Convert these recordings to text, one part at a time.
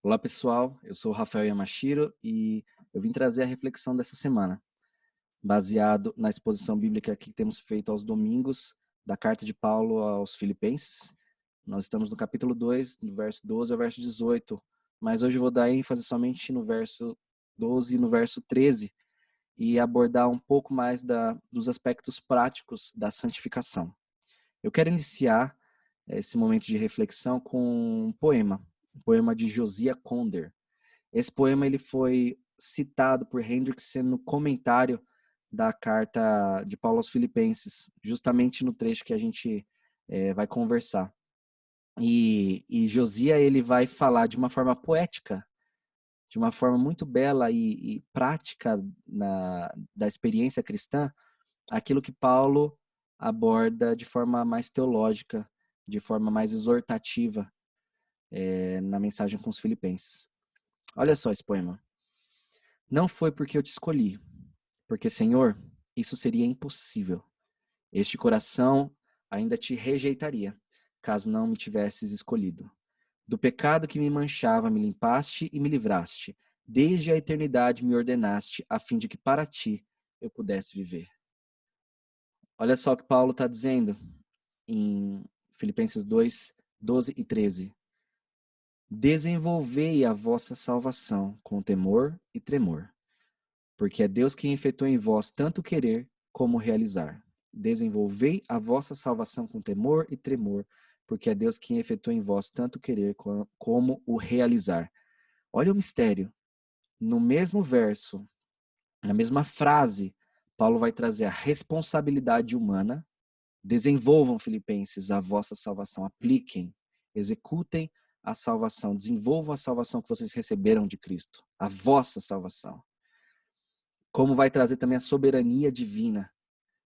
Olá pessoal, eu sou o Rafael Yamashiro e eu vim trazer a reflexão dessa semana, baseado na exposição bíblica que temos feito aos domingos da carta de Paulo aos Filipenses. Nós estamos no capítulo 2, do verso 12 ao verso 18, mas hoje eu vou dar ênfase somente no verso 12 e no verso 13 e abordar um pouco mais dos aspectos práticos da santificação. Eu quero iniciar esse momento de reflexão com um poema de Josiah Conder. Esse poema ele foi citado por Hendrickson no comentário da carta de Paulo aos Filipenses, justamente no trecho que a gente vai conversar. E Josias ele vai falar de uma forma poética, de uma forma muito bela e prática da experiência cristã, aquilo que Paulo aborda de forma mais teológica, de forma mais exortativa na mensagem com os filipenses. Olha só esse poema. Não foi porque eu te escolhi, porque, Senhor, isso seria impossível. Este coração ainda te rejeitaria, caso não me tivesses escolhido. Do pecado que me manchava, me limpaste e me livraste. Desde a eternidade me ordenaste, a fim de que para ti eu pudesse viver. Olha só o que Paulo está dizendo em Filipenses 2, 12 e 13. Desenvolvei a vossa salvação com temor e tremor, porque é Deus quem efetua em vós tanto querer como realizar. Desenvolvei a vossa salvação com temor e tremor, porque é Deus quem efetua em vós tanto querer como o realizar. Olha o mistério. No mesmo verso, na mesma frase, Paulo vai trazer a responsabilidade humana. Desenvolvam, filipenses, a vossa salvação. Apliquem, executem a salvação. Desenvolvam a salvação que vocês receberam de Cristo. A vossa salvação. Como vai trazer também a soberania divina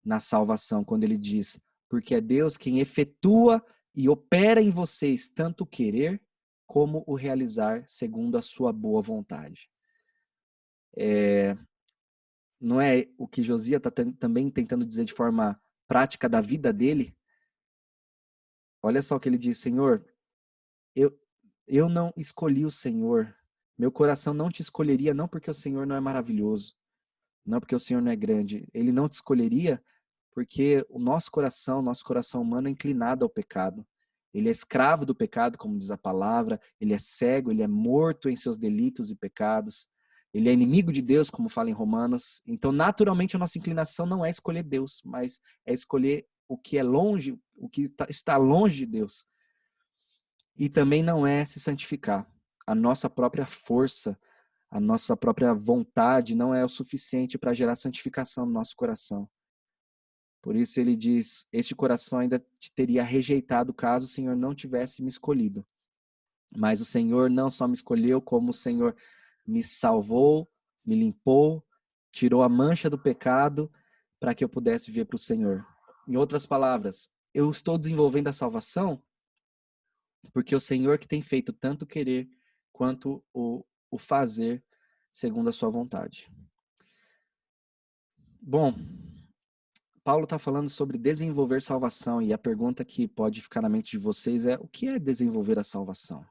na salvação, quando ele diz, porque é Deus quem efetua e opera em vocês tanto o querer como o realizar segundo a sua boa vontade. Não é o que Josias está também tentando dizer de forma prática da vida dele? Olha só o que ele diz, Senhor, eu, eu não escolhi o Senhor, meu coração não te escolheria, não porque o Senhor não é maravilhoso, não porque o Senhor não é grande, ele não te escolheria porque o nosso coração humano é inclinado ao pecado. Ele é escravo do pecado, como diz a palavra, ele é cego, ele é morto em seus delitos e pecados, ele é inimigo de Deus, como fala em Romanos. Então, naturalmente, a nossa inclinação não é escolher Deus, mas é escolher o que é longe, o que está longe de Deus. E também não é se santificar. A nossa própria força, a nossa própria vontade não é o suficiente para gerar santificação no nosso coração. Por isso ele diz, este coração ainda te teria rejeitado caso o Senhor não tivesse me escolhido. Mas o Senhor não só me escolheu, como o Senhor me salvou, me limpou, tirou a mancha do pecado para que eu pudesse viver para o Senhor. Em outras palavras, eu estou desenvolvendo a salvação porque o Senhor que tem feito tanto querer quanto o fazer segundo a sua vontade. Bom, Paulo está falando sobre desenvolver salvação e a pergunta que pode ficar na mente de vocês é: o que é desenvolver a salvação?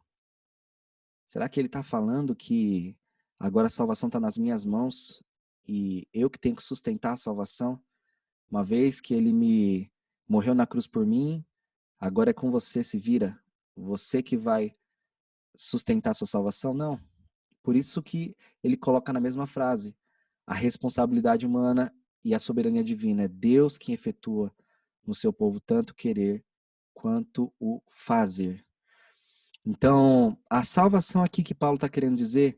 Será que ele está falando que agora a salvação está nas minhas mãos e eu que tenho que sustentar a salvação? Uma vez que ele me morreu na cruz por mim, agora é com você, se vira. Você que vai sustentar a sua salvação? Não. Por isso que ele coloca na mesma frase a responsabilidade humana e a soberania divina. É Deus quem efetua no seu povo tanto querer quanto o fazer. Então, a salvação aqui que Paulo está querendo dizer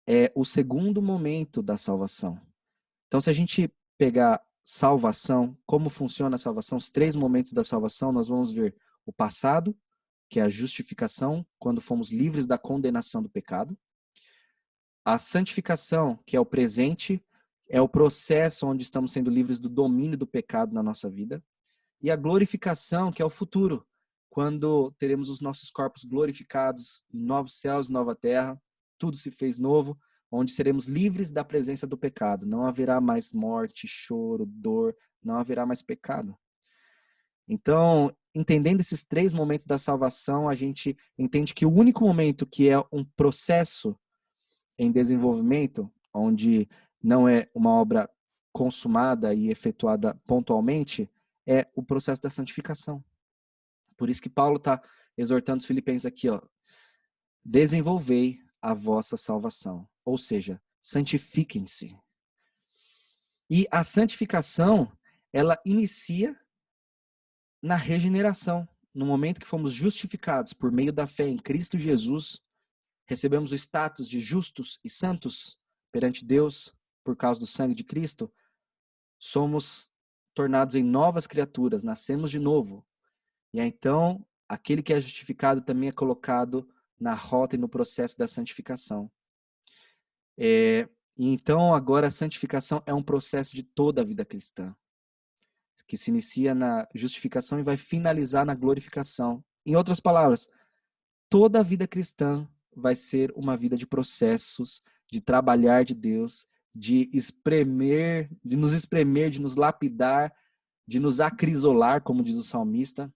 é o segundo momento da salvação. Então, se a gente pegar salvação, como funciona a salvação, os três momentos da salvação, nós vamos ver o passado, que é a justificação, quando fomos livres da condenação do pecado. A santificação, que é o presente, é o processo onde estamos sendo livres do domínio do pecado na nossa vida. E a glorificação, que é o futuro, quando teremos os nossos corpos glorificados, novos céus e nova terra, tudo se fez novo, onde seremos livres da presença do pecado. Não haverá mais morte, choro, dor, não haverá mais pecado. Então, entendendo esses 3 momentos da salvação, a gente entende que o único momento que é um processo em desenvolvimento, onde não é uma obra consumada e efetuada pontualmente, é o processo da santificação. Por isso que Paulo está exortando os filipenses aqui, ó, desenvolvei a vossa salvação. Ou seja, santifiquem-se. E a santificação, ela inicia na regeneração. No momento que fomos justificados por meio da fé em Cristo Jesus, recebemos o status de justos e santos perante Deus por causa do sangue de Cristo, somos tornados em novas criaturas, nascemos de novo. E aí, então, aquele que é justificado também é colocado na rota e no processo da santificação. E então, agora, a santificação é um processo de toda a vida cristã, que se inicia na justificação e vai finalizar na glorificação. Em outras palavras, toda a vida cristã vai ser uma vida de processos, de trabalhar de Deus, de espremer, de nos lapidar, de nos acrisolar, como diz o salmista.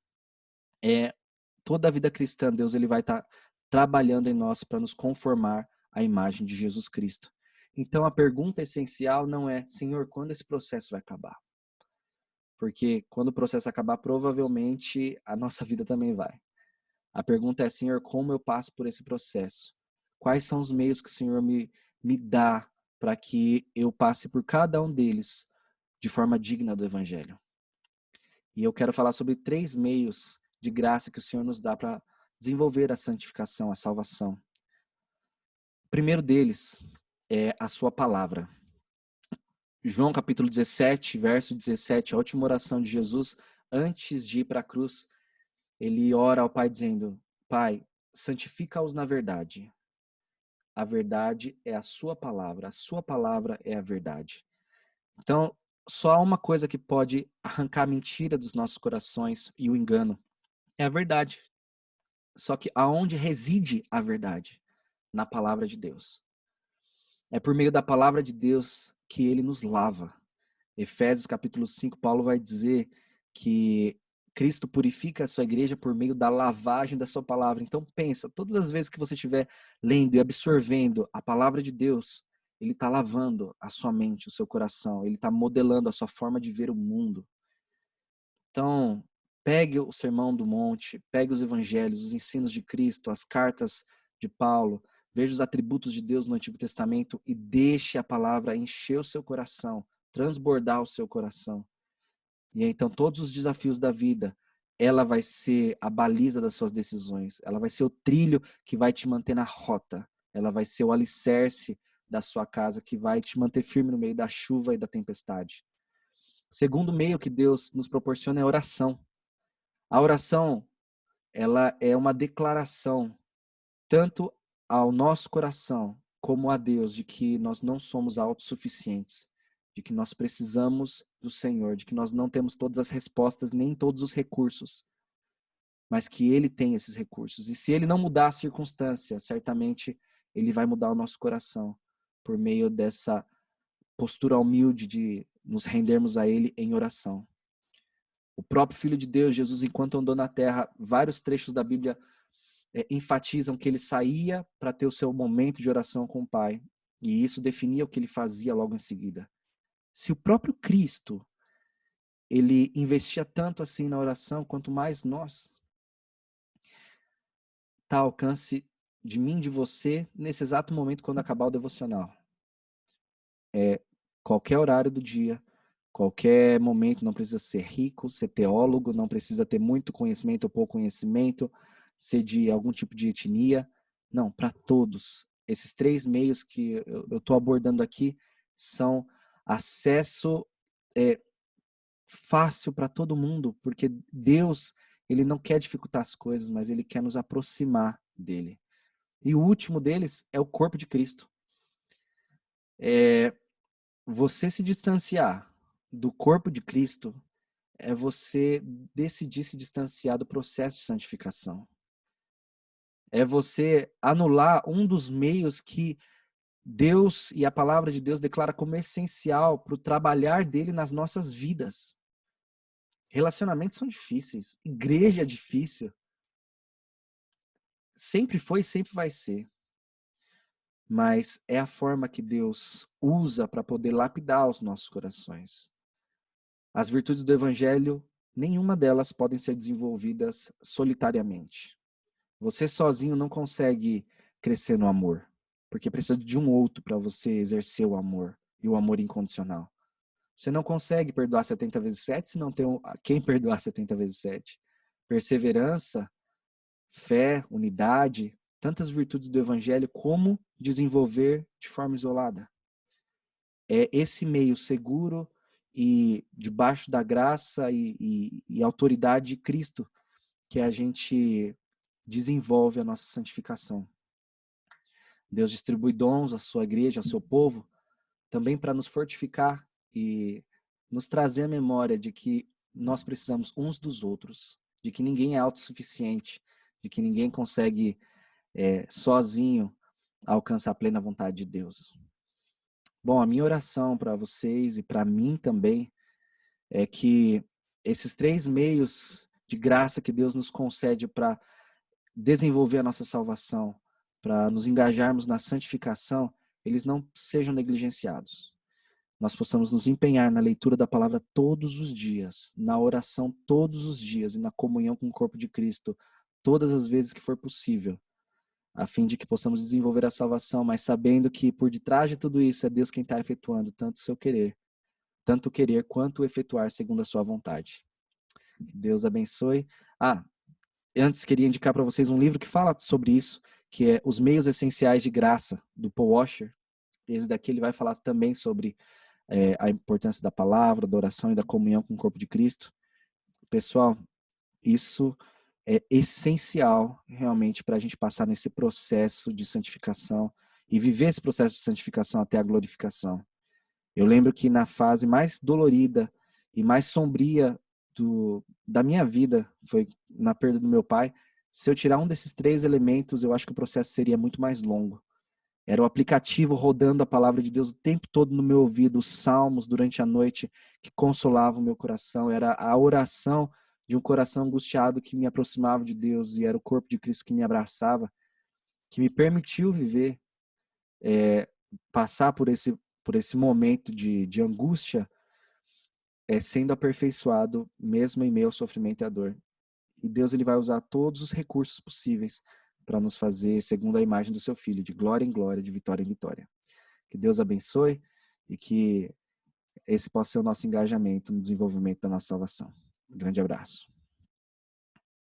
Toda a vida cristã, Deus ele vai estar trabalhando em nós para nos conformar à imagem de Jesus Cristo. Então a pergunta essencial não é, Senhor, quando esse processo vai acabar? Porque quando o processo acabar, provavelmente a nossa vida também vai. A pergunta é, Senhor, como eu passo por esse processo? Quais são os meios que o Senhor me dá para que eu passe por cada um deles de forma digna do Evangelho? E eu quero falar sobre 3 meios de graça que o Senhor nos dá para desenvolver a santificação, a salvação. O primeiro deles é a sua palavra. João capítulo 17, verso 17, a última oração de Jesus antes de ir para a cruz, ele ora ao Pai dizendo, Pai, santifica-os na verdade. A verdade é a sua palavra é a verdade. Então, só há uma coisa que pode arrancar a mentira dos nossos corações e o engano, é a verdade. Só que aonde reside a verdade? Na palavra de Deus. É por meio da palavra de Deus que ele nos lava. Efésios capítulo 5, Paulo vai dizer que Cristo purifica a sua igreja por meio da lavagem da sua palavra. Então pensa, todas as vezes que você estiver lendo e absorvendo a palavra de Deus, ele está lavando a sua mente, o seu coração, ele está modelando a sua forma de ver o mundo. Então, pegue o Sermão do Monte, pegue os evangelhos, os ensinos de Cristo, as cartas de Paulo, veja os atributos de Deus no Antigo Testamento e deixe a palavra encher o seu coração, transbordar o seu coração. E então todos os desafios da vida, ela vai ser a baliza das suas decisões, ela vai ser o trilho que vai te manter na rota, ela vai ser o alicerce da sua casa que vai te manter firme no meio da chuva e da tempestade. O segundo meio que Deus nos proporciona é a oração. A oração, ela é uma declaração tanto ao nosso coração como a Deus de que nós não somos autossuficientes, de que nós precisamos do Senhor, de que nós não temos todas as respostas, nem todos os recursos, mas que Ele tem esses recursos. E se Ele não mudar a circunstância, certamente Ele vai mudar o nosso coração por meio dessa postura humilde de nos rendermos a Ele em oração. O próprio Filho de Deus, Jesus, enquanto andou na terra, vários trechos da Bíblia enfatizam que ele saía para ter o seu momento de oração com o Pai. E isso definia o que ele fazia logo em seguida. Se o próprio Cristo, ele investia tanto assim na oração, quanto mais nós, está ao alcance de mim, de você, nesse exato momento quando acabar o devocional. Qualquer horário do dia, qualquer momento, não precisa ser rico, ser teólogo, não precisa ter muito conhecimento ou pouco conhecimento, ser de algum tipo de etnia. Não, para todos. Esses 3 meios que eu estou abordando aqui são acesso fácil para todo mundo, porque Deus, ele não quer dificultar as coisas, mas ele quer nos aproximar dele. E o último deles é o corpo de Cristo. Você se distanciar do corpo de Cristo é você decidir se distanciar do processo de santificação. É você anular um dos meios que Deus e a palavra de Deus declara como essencial para o trabalhar dele nas nossas vidas. Relacionamentos são difíceis. Igreja é difícil. Sempre foi e sempre vai ser. Mas é a forma que Deus usa para poder lapidar os nossos corações. As virtudes do Evangelho, nenhuma delas podem ser desenvolvidas solitariamente. Você sozinho não consegue crescer no amor, porque precisa de um outro para você exercer o amor e o amor incondicional. Você não consegue perdoar 70 vezes 7 se não tem quem perdoar 70 vezes 7. Perseverança, fé, unidade, tantas virtudes do Evangelho, como desenvolver de forma isolada. É esse meio seguro e debaixo da graça e autoridade de Cristo que a gente desenvolve a nossa santificação. Deus distribui dons à sua igreja, ao seu povo, também para nos fortificar e nos trazer a memória de que nós precisamos uns dos outros, de que ninguém é autossuficiente, de que ninguém consegue sozinho alcançar a plena vontade de Deus. Bom, a minha oração para vocês e para mim também é que esses 3 meios de graça que Deus nos concede para desenvolver a nossa salvação, para nos engajarmos na santificação, eles não sejam negligenciados. Nós possamos nos empenhar na leitura da palavra todos os dias, na oração todos os dias e na comunhão com o corpo de Cristo todas as vezes que for possível, a fim de que possamos desenvolver a salvação, mas sabendo que por detrás de tudo isso é Deus quem está efetuando tanto o querer quanto o efetuar segundo a sua vontade. Que Deus abençoe. Antes queria indicar para vocês um livro que fala sobre isso, que é Os Meios Essenciais de Graça, do Paul Washer. Esse daqui ele vai falar também sobre a importância da palavra, da oração e da comunhão com o corpo de Cristo. Pessoal, isso é essencial realmente para a gente passar nesse processo de santificação e viver esse processo de santificação até a glorificação. Eu lembro que na fase mais dolorida e mais sombria da minha vida, foi na perda do meu pai, se eu tirar um desses 3 elementos, eu acho que o processo seria muito mais longo. Era o aplicativo rodando a palavra de Deus o tempo todo no meu ouvido, os salmos durante a noite que consolavam o meu coração, era a oração de um coração angustiado que me aproximava de Deus e era o corpo de Cristo que me abraçava, que me permitiu viver, passar por esse momento de angústia, sendo aperfeiçoado mesmo em meio ao sofrimento e à dor. E Deus ele vai usar todos os recursos possíveis para nos fazer segundo a imagem do seu Filho, de glória em glória, de vitória em vitória. Que Deus abençoe e que esse possa ser o nosso engajamento no desenvolvimento da nossa salvação. Um grande abraço.